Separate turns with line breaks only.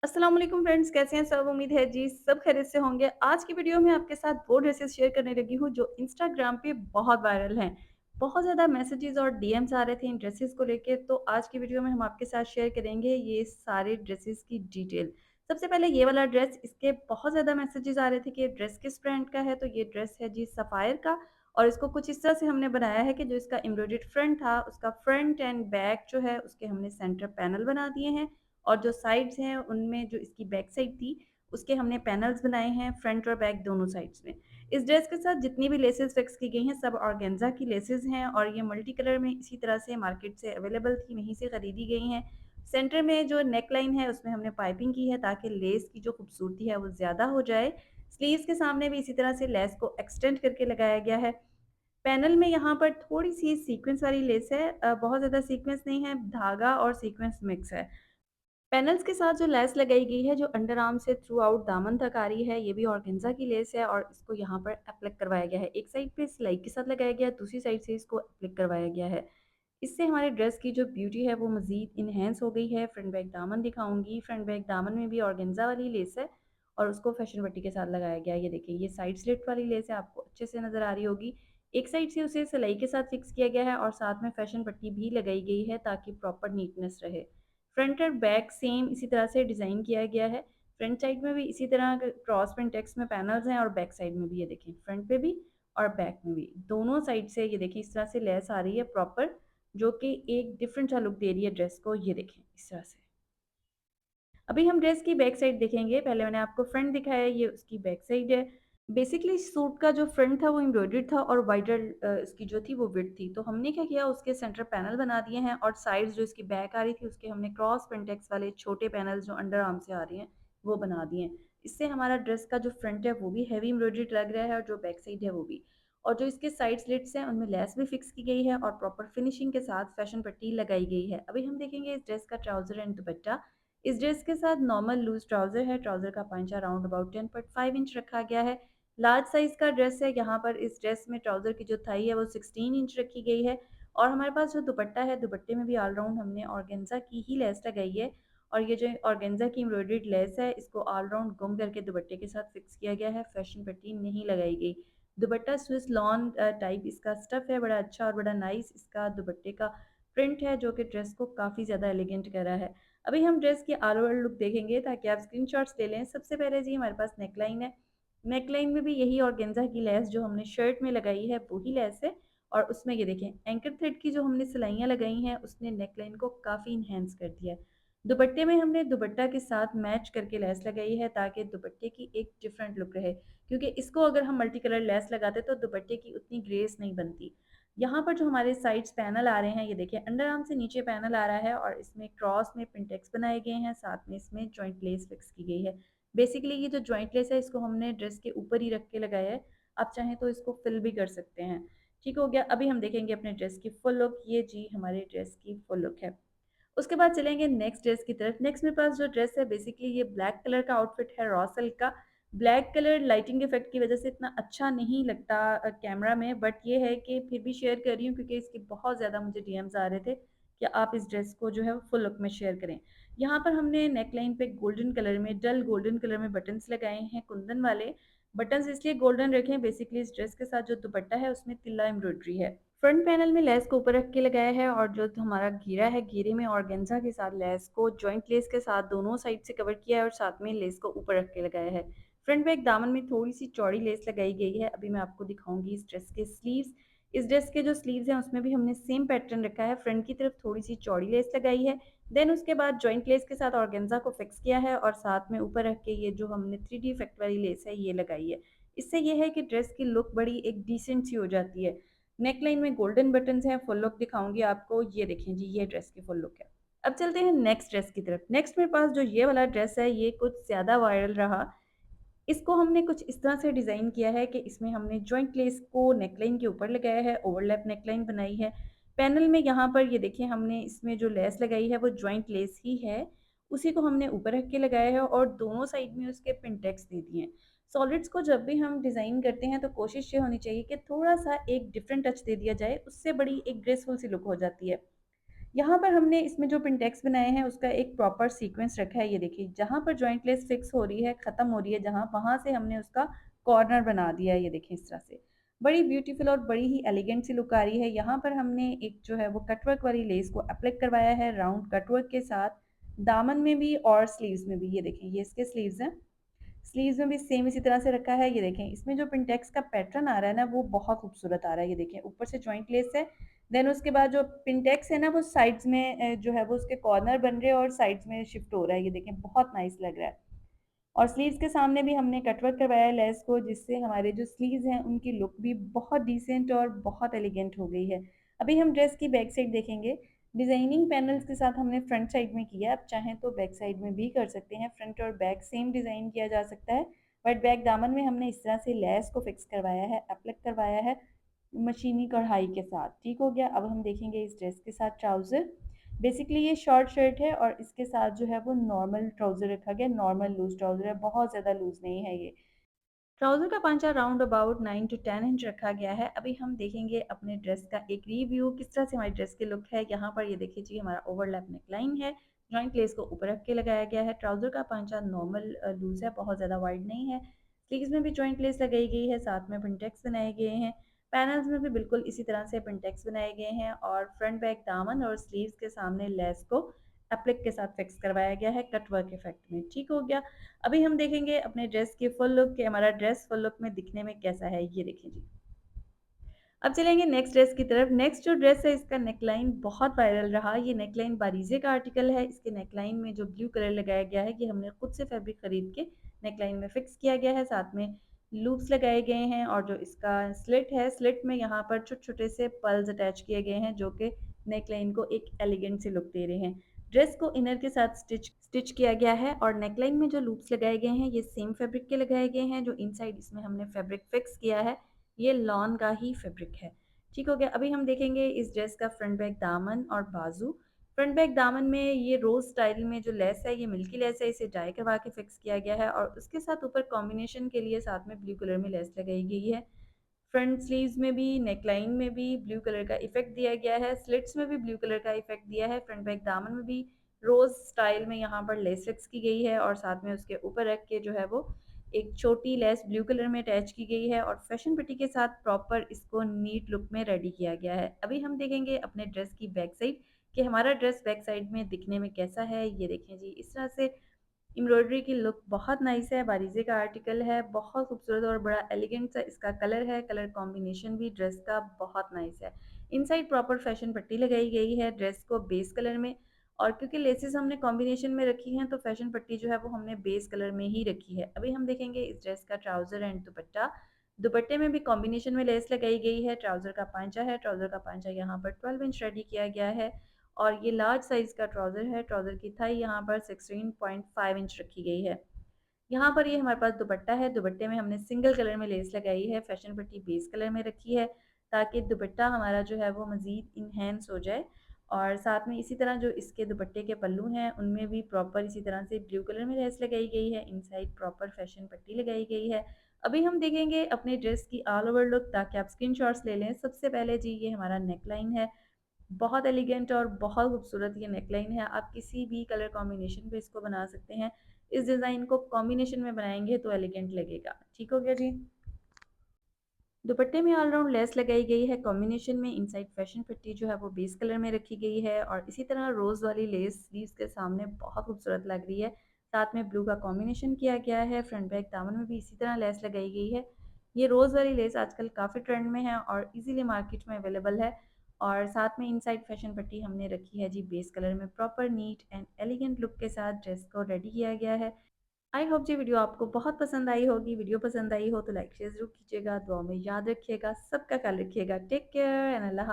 अस्सलाम वालेकुम फ्रेंड्स, कैसे हैं सब? उम्मीद है जी सब खैरियत से होंगे। आज की वीडियो में आपके साथ वो ड्रेसेस शेयर करने लगी हूँ जो इंस्टाग्राम पे बहुत वायरल हैं। बहुत ज़्यादा मैसेजेस और डीएम्स आ रहे थे इन ड्रेसेस को लेके, तो आज की वीडियो में हम आपके साथ शेयर करेंगे ये सारे ड्रेसेस की डिटेल। सबसे पहले ये वाला ड्रेस, इसके बहुत ज़्यादा मैसेजेस आ रहे थे कि ये ड्रेस किस ब्रांड का है, तो ये ड्रेस है जी सफ़ायर का। और इसको कुछ इस तरह से हमने बनाया है कि जो इसका एम्ब्रॉयडर्ड फ्रंट था, उसका फ्रंट एंड बैक जो है उसके हमने सेंटर पैनल बना दिए हैं। और जो साइड्स हैं उनमें जो इसकी बैक साइड थी उसके हमने पैनल्स बनाए हैं फ्रंट और बैक दोनों साइड्स में। इस ड्रेस के साथ जितनी भी लेसेस फिक्स की गई हैं सब ऑर्गेन्जा की लेसेस हैं और ये मल्टी कलर में इसी तरह से मार्केट से अवेलेबल थी, वहीं से खरीदी गई हैं। सेंटर में जो नेक लाइन है उसमें हमने पाइपिंग की है ताकि लेस की जो खूबसूरती है वो ज़्यादा हो जाए। स्लीव्स के सामने भी इसी तरह से लेस को एक्सटेंड करके लगाया गया है। पैनल में यहाँ पर थोड़ी सी सीक्वेंस वाली लेस है, बहुत ज़्यादा सीक्वेंस नहीं है, धागा और सीक्वेंस मिक्स है। पैनल्स के साथ जो लेस लगाई गई है, जो अंडर आर्म से थ्रू आउट दामन तक आ रही है, ये भी ऑर्गेन्जा की लेस है और इसको यहाँ पर एप्लिक करवाया गया है। एक साइड पे सिलाई के साथ लगाया गया है, दूसरी साइड से इसको एप्लिक करवाया गया है। इससे हमारे ड्रेस की जो ब्यूटी है वो मज़ीद इन्हेंस हो गई है। फ्रंट बैक दामन दिखाऊँगी, फ्रंट बैक दामन में भी ऑर्गेन्जा वाली लेस है और उसको फैशन पट्टी के साथ लगाया गया है। ये देखिए, ये साइड स्लिट वाली लेस है, आपको अच्छे से नज़र आ रही होगी। एक साइड से उसे सिलाई के साथ फिक्स किया गया है और साथ में फैशन पट्टी भी लगाई गई है ताकि प्रॉपर नीटनेस रहे। फ्रंट और बैक सेम इसी तरह से डिज़ाइन किया गया है। फ्रंट साइड में भी इसी तरह क्रॉस पेंटेक्स में पैनल्स हैं और बैक साइड में भी ये देखें, फ्रंट पे भी और बैक में भी दोनों साइड से ये देखिए इस तरह से लेस आ रही है प्रॉपर, जो कि एक डिफरेंट सा लुक दे रही है ड्रेस को। ये देखें इस तरह से। अभी हम ड्रेस की बैक साइड देखेंगे। पहले मैंने आपको फ्रंट दिखाया, ये उसकी बैक साइड है। बेसिकली सूट का जो फ्रंट था वो एम्ब्रॉयडर्ड था और वाइडर इसकी जो थी वो विड्थ थी। तो हमने क्या किया, उसके सेंटर पैनल बना दिए हैं और साइड्स जो इसकी बैक आ रही थी उसके हमने क्रॉस पेंटेक्स वाले छोटे पैनल्स जो अंडर आर्म से आ रहे हैं वो बना दिए हैं। इससे हमारा ड्रेस का जो फ्रंट है वो भी हैवी एम्ब्रॉयडर्ड लग रहा है और जो बैक साइड है वो भी। और जो इसके साइड स्लिट्स हैं उनमें लेस भी फिक्स की गई है और प्रॉपर फिनिशिंग के साथ फैशन पट्टी लगाई गई है। अभी हम देखेंगे इस ड्रेस का ट्राउज़र एंड दुपट्टा। इस ड्रेस के साथ नॉर्मल लूज़ ट्राउज़र है, ट्राउज़र का पंचा अराउंड अबाउट 10.5 इंच रखा गया है। लार्ज साइज़ का ड्रेस है, यहाँ पर इस ड्रेस में ट्राउज़र की जो थाई है वो 16 इंच रखी गई है। और हमारे पास जो दुपट्टा है, दुपट्टे में भी ऑल राउंड हमने ऑर्गेन्जा की ही लेस लगाई है और ये जो ऑर्गेन्जा की एम्ब्रॉयडर्ड लेस है इसको ऑल राउंड गुम करके दुपट्टे के साथ फिक्स किया गया है, फैशन पट्टी नहीं लगाई गई। दुपट्टा स्विस लॉन टाइप इसका स्टफ़ है, बड़ा अच्छा और बड़ा नाइस इसका दुपट्टे का प्रिंट है जो कि ड्रेस को काफ़ी ज़्यादा एलिगेंट कर रहा है। अभी हम ड्रेस की ऑल ओवर लुक देखेंगे ताकि आप स्क्रीनशॉट्स ले लें। सबसे पहले जी हमारे पास नेकलाइन है। नेकलाइन में भी यही ऑर्गेन्जा की लेस जो हमने शर्ट में लगाई है वही लेस है और उसमें ये देखें एंकर थ्रेड की जो हमने सिलाइयाँ लगाई हैं उसने नेकलाइन को काफ़ी इन्हेंस कर दिया है। दुपट्टे में हमने दुपट्टा के साथ मैच करके लेस लगाई है ताकि दुपट्टे की एक डिफरेंट लुक रहे, क्योंकि इसको अगर हम मल्टी कलर लेस लगाते तो दुपट्टे की उतनी ग्रेस नहीं बनती। यहाँ पर जो हमारे साइड्स पैनल आ रहे हैं, ये देखिए अंडर आर्म से नीचे पैनल आ रहा है और इसमें क्रॉस में पिंटेक्स बनाए गए हैं, साथ में इसमें जॉइंट लेस फिक्स की गई है। बेसिकली ये जो जॉइंट लेस है इसको हमने ड्रेस के ऊपर ही रख के लगाया है, आप चाहें तो इसको फिल भी कर सकते हैं। ठीक हो गया। अभी हम देखेंगे अपने ड्रेस की फुल लुक। ये जी हमारे ड्रेस की फुल लुक है। उसके बाद चलेंगे नेक्स्ट ड्रेस की तरफ। नेक्स्ट मेरे पास जो ड्रेस है बेसिकली ये ब्लैक कलर का आउटफिट है रॉ सिल्क का। ब्लैक कलर लाइटिंग इफेक्ट की वजह से इतना अच्छा नहीं लगता कैमरा में, बट ये है कि फिर भी शेयर कर रही हूँ क्योंकि इसके बहुत ज़्यादा मुझे डीएम्स आ रहे थे कि आप इस ड्रेस को जो है वो फुल लुक में शेयर करें। यहाँ पर हमने नेकलाइन पे गोल्डन कलर में, डल गोल्डन कलर में बटन्स लगाए हैं, कुंदन वाले। बटन्स इसलिए गोल्डन रखे हैं, बेसिकली इस ड्रेस के साथ जो दुपट्टा है उसमें तिल्ला एम्ब्रॉयडरी है। फ्रंट पैनल में लेस को ऊपर रख के लगाया है और जो हमारा घेरा है, घेरे में ऑर्गेन्जा के साथ लेस को जॉइंट लेस के साथ दोनों साइड से कवर किया है और साथ में लेस को ऊपर रख के लगाया है। फ्रंट बैक दामन में थोड़ी सी चौड़ी लेस लगाई गई है। अभी मैं आपको दिखाऊंगी इस ड्रेस के स्लीव्स। इस ड्रेस के जो स्लीव्स हैं उसमें भी हमने सेम पैटर्न रखा है। फ्रंट की तरफ थोड़ी सी चौड़ी लेस लगाई है, देन उसके बाद जॉइंट लेस के साथ ऑर्गेन्जा को फिक्स किया है और साथ में ऊपर रख के ये जो हमने 3D इफेक्ट वाली लेस है ये लगाई है। इससे ये है कि ड्रेस की लुक बड़ी एक डिसेंट सी हो जाती है। नेकलाइन में गोल्डन बटन्स हैं, फुल लुक दिखाऊंगी आपको। ये देखें जी, ये ड्रेस की फुल लुक है। अब चलते हैं नेक्स्ट ड्रेस की तरफ। नेक्स्ट मेरे पास जो ये वाला ड्रेस है ये कुछ ज़्यादा वायरल रहा। इसको हमने कुछ इस तरह से डिज़ाइन किया है कि इसमें हमने जॉइंट लेस को नेकलाइन के ऊपर लगाया है, ओवरलैप नेकलाइन बनाई है। पैनल में यहाँ पर ये देखिए हमने इसमें जो लेस लगाई है वो जॉइंट लेस ही है, उसी को हमने ऊपर रख के लगाया है और दोनों साइड में उसके पिनटेक्स दे दिए हैं। सॉलिड्स को जब भी हम डिज़ाइन करते हैं तो कोशिश ये होनी चाहिए कि थोड़ा सा एक डिफरेंट टच दे दिया जाए, उससे बड़ी एक ग्रेसफुल सी लुक हो जाती है। यहाँ पर हमने इसमें जो पिंटेक्स बनाए हैं उसका एक प्रॉपर सीक्वेंस रखा है। ये देखिए जहाँ पर जॉइंट लेस फिक्स हो रही है, ख़त्म हो रही है जहाँ, वहाँ से हमने उसका कॉर्नर बना दिया है। ये देखिए इस तरह से बड़ी ब्यूटीफुल और बड़ी ही एलिगेंट सी लुक आ रही है। यहाँ पर हमने एक जो है वो कटवर्क वाली लेस को अप्लाई करवाया है राउंड कटवर्क के साथ, दामन में भी और स्लीव्स में भी। ये देखें ये इसके स्लीव्स हैं, स्लीव्स में भी सेम इसी तरह से रखा है। ये देखें इसमें जो पिंटेक्स का पैटर्न आ रहा है ना वो बहुत खूबसूरत आ रहा है। ये देखें ऊपर से जॉइंट लेस है, देन उसके बाद जो पिंटेक्स है ना वो साइड्स में जो है वो उसके कॉर्नर बन रहे हैं और साइड्स में शिफ्ट हो रहा है। ये देखें बहुत नाइस लग रहा है। और स्लीव्स के सामने भी हमने कटवर्क करवाया है लेस को, जिससे हमारे जो स्लीव्स हैं उनकी लुक भी बहुत डिसेंट और बहुत एलिगेंट हो गई है। अभी हम ड्रेस की बैक साइड देखेंगे। डिजाइनिंग पैनल्स के साथ हमने फ्रंट साइड में किया है, आप चाहें तो बैक साइड में भी कर सकते हैं। फ्रंट और बैक सेम डिज़ाइन किया जा सकता है, बट बैक दामन में हमने इस तरह से लेस को फिक्स करवाया है, अप्लिक करवाया है मशीनी कढ़ाई के साथ। ठीक हो गया। अब हम देखेंगे इस ड्रेस के साथ ट्राउज़र। बेसिकली ये शॉर्ट शर्ट है और इसके साथ जो है वो नॉर्मल ट्राउज़र रखा गया, नॉर्मल लूज़ ट्राउज़र है, बहुत ज़्यादा लूज़ नहीं है ये। ट्राउज़र का पांचा राउंड अबाउट 9 टू 10 इंच रखा गया है। अभी हम देखेंगे अपने ड्रेस का एक रिव्यू, किस तरह से हमारी ड्रेस की लुक है। यहाँ पर ये देखिए जी हमारा ओवरलैप नेकलाइन है, जॉइंट लेस को ऊपर रख के लगाया गया है। ट्राउज़र का पांचा नॉर्मल लूज़ है, बहुत ज़्यादा वाइड नहीं है। स्लीव्स में भी जॉइंट लेस लगाई गई है, साथ में पिंटेक्स बनाए गए हैं। पैनल्स में भी बिल्कुल इसी तरह से पिंटेक्स बनाए गए हैं और फ्रंट बैक दामन और स्लीव्स के सामने लेस को एप्लिक के साथ फिक्स करवाया गया है कट वर्क इफेक्ट में। ठीक हो गया। अभी हम देखेंगे अपने ड्रेस की फुल लुक कि हमारा ड्रेस फुल लुक में दिखने में कैसा है। ये देखिए जी। अब चलेंगे नेक्स्ट ड्रेस की तरफ। नेक्स्ट जो ड्रेस है इसका नेकलाइन बहुत वायरल रहा। ये नेकलाइन बारीज़े का आर्टिकल है। इसके नेकलाइन में जो ब्लू कलर लगाया गया है ये हमने खुद से फैब्रिक खरीद के नेकलाइन में फिक्स किया गया है। साथ में लूप्स लगाए गए हैं और जो इसका स्लिट है, स्लिट में यहाँ पर छोटे-छोटे से पर्ल्स अटैच किए गए हैं जो कि नेकलाइन को एक एलिगेंट सी लुक दे रहे हैं। ड्रेस को इनर के साथ स्टिच स्टिच किया गया है और नेकलाइन में जो लूप्स लगाए गए हैं ये सेम फैब्रिक के लगाए गए हैं। जो इनसाइड इसमें हमने फैब्रिक फिक्स किया है ये लॉन का ही फैब्रिक है। ठीक हो गया। अभी हम देखेंगे इस ड्रेस का फ्रंट बैक दामन और बाजू। फ्रंट बैक दामन में ये रोज़ स्टाइल में जो लेस है ये मिल्की लेस है, इसे डाई करवा के फिक्स किया गया है और उसके साथ ऊपर कॉम्बिनेशन के लिए साथ में ब्लू कलर में लेस लगाई गई है। फ्रंट स्लीव्स में भी नेकलाइन में भी ब्लू कलर का इफेक्ट दिया गया है, स्लिट्स में भी ब्लू कलर का इफेक्ट दिया है। फ्रंट बैक दामन में भी रोज़ स्टाइल में यहाँ पर लेस फिक्स की गई है और साथ में उसके ऊपर रख के जो है वो एक छोटी लेस ब्लू कलर में अटैच की गई है और फैशन पट्टी के साथ प्रॉपर इसको नीट लुक में रेडी किया गया है। अभी हम देखेंगे अपने ड्रेस की बैक साइड कि हमारा ड्रेस बैक साइड में दिखने में कैसा है। ये देखें जी इस तरह से एम्ब्रॉयडरी की लुक बहुत नाइस है, बारीज़े का आर्टिकल है, बहुत खूबसूरत और बड़ा एलिगेंट सा इसका कलर है। कलर कॉम्बिनेशन भी ड्रेस का बहुत नाइस है। इनसाइड प्रॉपर फैशन पट्टी लगाई गई है ड्रेस को बेस कलर में और क्योंकि लेसेस हमने कॉम्बिनेशन में रखी हैं तो फैशन पट्टी जो है वो हमने बेस कलर में ही रखी है। अभी हम देखेंगे इस ड्रेस का ट्राउज़र एंड दुपट्टा। दुपट्टे में भी कॉम्बिनेशन में लेस लगाई गई है। ट्राउज़र का पांचा है, ट्राउज़र का पांचा यहाँ पर 12 इंच रेडी किया गया है और ये लार्ज साइज़ का ट्राउज़र है। ट्राउज़र की थाई यहाँ पर 16.5 इंच रखी गई है। यहाँ पर ये हमारे पास दुपट्टा है, दुपट्टे में हमने सिंगल कलर में लेस लगाई है, फैशन पट्टी बेस कलर में रखी है ताकि दुपट्टा हमारा जो है वो मज़ीद इन्हेंस हो जाए। और साथ में इसी तरह जो इसके दुपट्टे के पल्लू हैं उनमें भी प्रॉपर इसी तरह से ब्लू कलर में लेस लगाई गई है, इनसाइड प्रॉपर फैशन पट्टी लगाई गई है। अभी हम देखेंगे अपने ड्रेस की ऑल ओवर लुक ताकि आप स्क्रीनशॉट्स ले लें। सबसे पहले जी ये हमारा नेकलाइन है, बहुत एलिगेंट और बहुत खूबसूरत ये नेकलाइन है। आप किसी भी कलर कॉम्बिनेशन पे इसको बना सकते हैं। इस डिज़ाइन को कॉम्बिनेशन में बनाएंगे तो एलिगेंट लगेगा। ठीक हो गया जी। दुपट्टे में ऑल राउंड लेस लगाई गई है कॉम्बिनेशन में। इनसाइड फैशन पट्टी जो है वो बेस कलर में रखी गई है और इसी तरह रोज़ वाली लेस स्लीव्स के सामने बहुत खूबसूरत लग रही है। साथ में ब्लू का कॉम्बिनेशन किया गया है। फ्रंट बैक दामन में भी इसी तरह लेस लगाई गई है। ये रोज़ वाली लेस आजकल काफ़ी ट्रेंड में है और इजीली मार्केट में अवेलेबल है। और साथ में इनसाइड फैशन पट्टी हमने रखी है जी बेस कलर में। Proper neat and elegant look के साथ ड्रेस को रेडी किया गया है। आई होप जी वीडियो आपको बहुत पसंद आई होगी। वीडियो पसंद आई हो तो लाइक शेयर ज़रूर कीजिएगा। दुआ में याद रखिएगा, सबका ख्याल रखिएगा। Take care and Allah